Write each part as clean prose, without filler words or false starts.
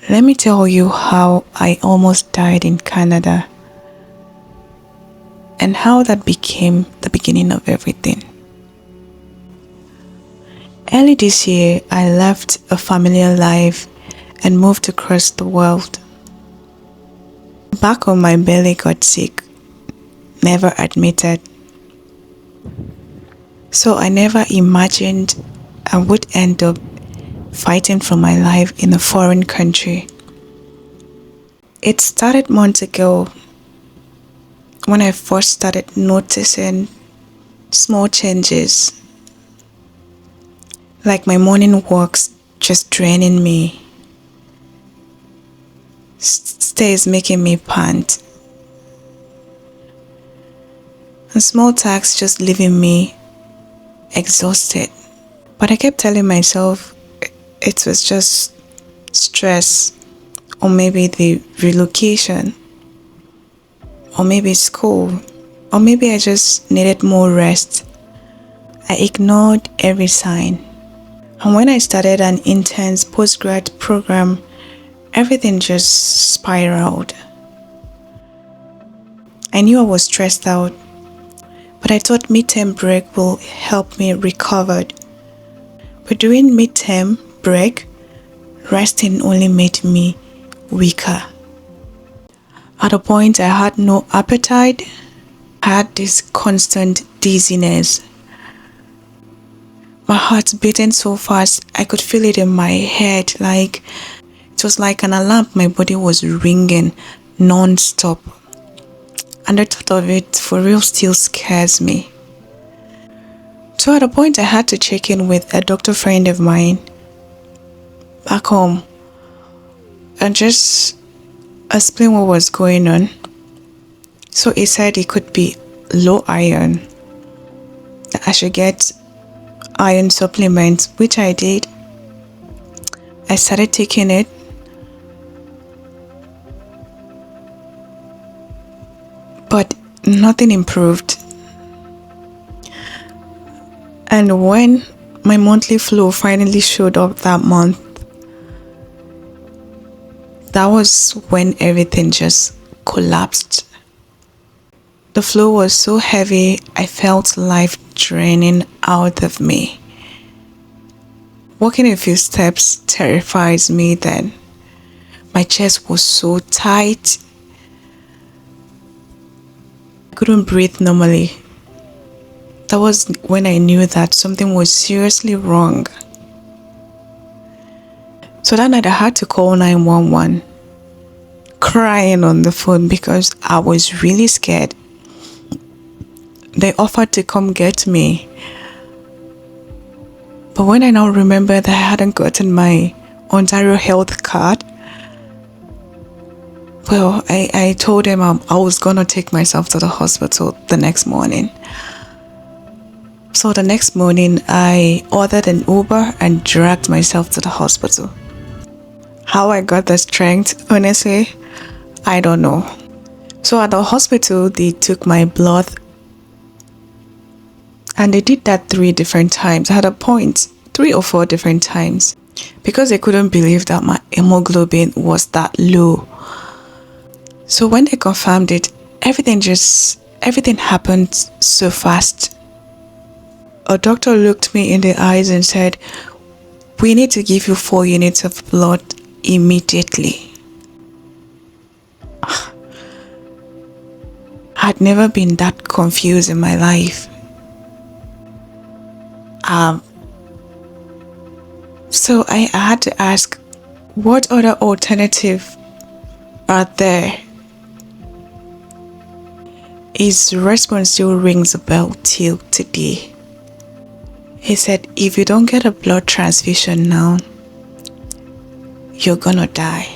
Let me tell you how I almost died in Canada and how that became the beginning of everything. Early this year, I left a familiar life and moved across the world. Back home, my belly got sick, never admitted. So I never imagined I would end up fighting for my life in a foreign country. It started months ago when I first started noticing small changes, like my morning walks just draining me, stays making me pant, and small tasks just leaving me exhausted. But I kept telling myself it was just stress, or maybe the relocation, or maybe school, or maybe I just needed more rest. I ignored every sign. And when I started an intense postgrad program, everything just spiraled. I knew I was stressed out, but I thought midterm break will help me recover. But during midterm break, resting only made me weaker. At a point, I had no appetite. I had this constant dizziness. My heart beating so fast, I could feel it in my head, like it was like an alarm. My body was ringing non-stop. And the thought of it for real still scares me. So at a point, I had to check in with a doctor friend of mine back home and just explain what was going on. So he said it could be low iron, that I should get iron supplements, which I did. I started taking it. But nothing improved. And when my monthly flow finally showed up that month, that was when everything just collapsed. The flow was so heavy, I felt life draining out of me. Walking a few steps terrifies me then. My chest was so tight. I couldn't breathe normally. That was when I knew that something was seriously wrong. So that night I had to call 911, crying on the phone because I was really scared. They offered to come get me. But when I now remember that I hadn't gotten my Ontario health card, well, I told him I was gonna take myself to the hospital the next morning. So the next morning, I ordered an Uber and dragged myself to the hospital. How I got the strength, honestly, I don't know. So at the hospital, they took my blood and they did that 3 different times. At a point, 3 or 4 different times, because they couldn't believe that my hemoglobin was that low. So when they confirmed it, everything happened so fast. A doctor looked me in the eyes and said, "We need to give you 4 units of blood immediately." I'd never been that confused in my life. So I had to ask, what other alternative are there? His response still rings a bell till today. He said, "If you don't get a blood transfusion now, you're gonna die."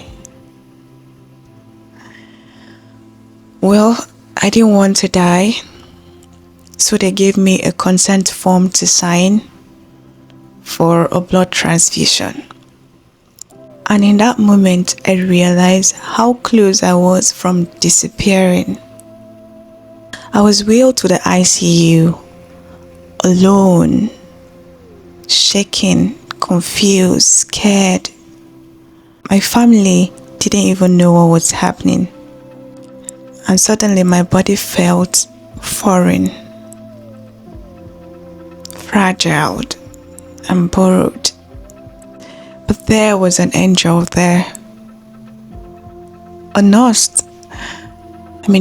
Well, I didn't want to die, so they gave me a consent form to sign for a blood transfusion. And in that moment, I realized how close I was from disappearing. I was wheeled to the ICU, alone, shaking, confused, scared. My family didn't even know what was happening. And suddenly my body felt foreign, fragile, and borrowed. But there was an angel there. A nurse.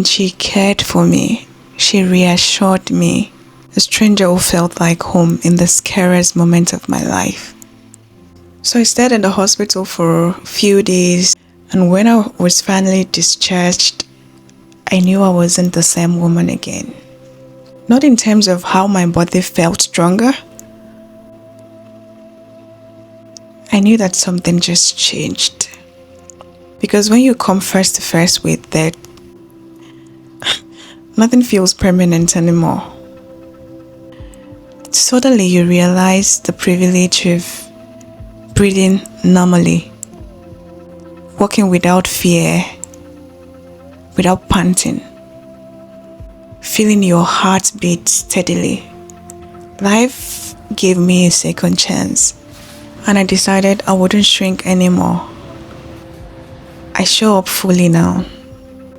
She cared for me. She reassured me. A stranger who felt like home in the scariest moment of my life. So I stayed in the hospital for a few days, and when I was finally discharged, I knew I wasn't the same woman again. Not in terms of how my body felt stronger. I knew that something just changed. Because when you come face to face with death, nothing feels permanent anymore. Suddenly you realize the privilege of breathing normally, walking without fear, without panting, feeling your heart beat steadily. Life gave me a second chance, and I decided I wouldn't shrink anymore. I show up fully now.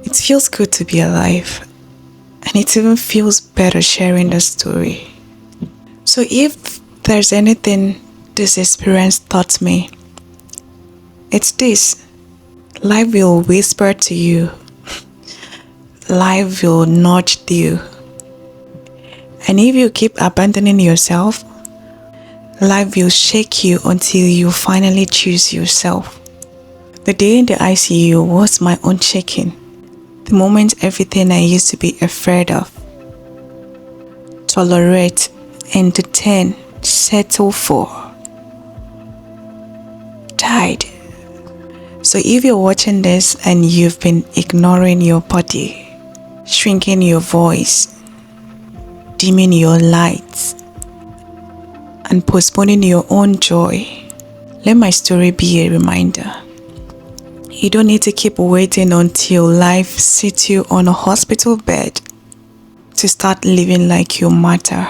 It feels good to be alive, and it even feels better sharing the story. So if there's anything this experience taught me, it's this: life will whisper to you, life will nudge you, and if you keep abandoning yourself, life will shake you until you finally choose yourself. The day in the ICU was my own shaking. The moment everything I used to be afraid of, tolerate, entertain, settle for, died. So if you're watching this and you've been ignoring your body, shrinking your voice, dimming your lights, and postponing your own joy, let my story be a reminder. You don't need to keep waiting until life sits you on a hospital bed to start living like you matter.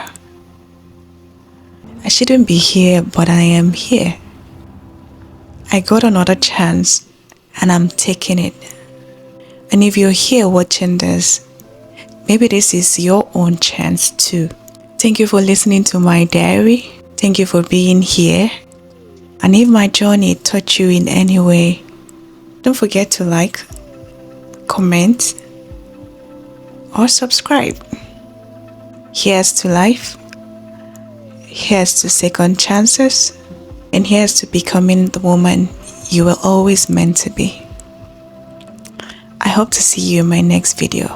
I shouldn't be here, but I am here. I got another chance, and I'm taking it. And if you're here watching this, maybe this is your own chance too. Thank you for listening to my diary. Thank you for being here. And if my journey touched you in any way, don't forget to like, comment, or subscribe. Here's to life. Here's to second chances. And here's to becoming the woman you were always meant to be. I hope to see you in my next video.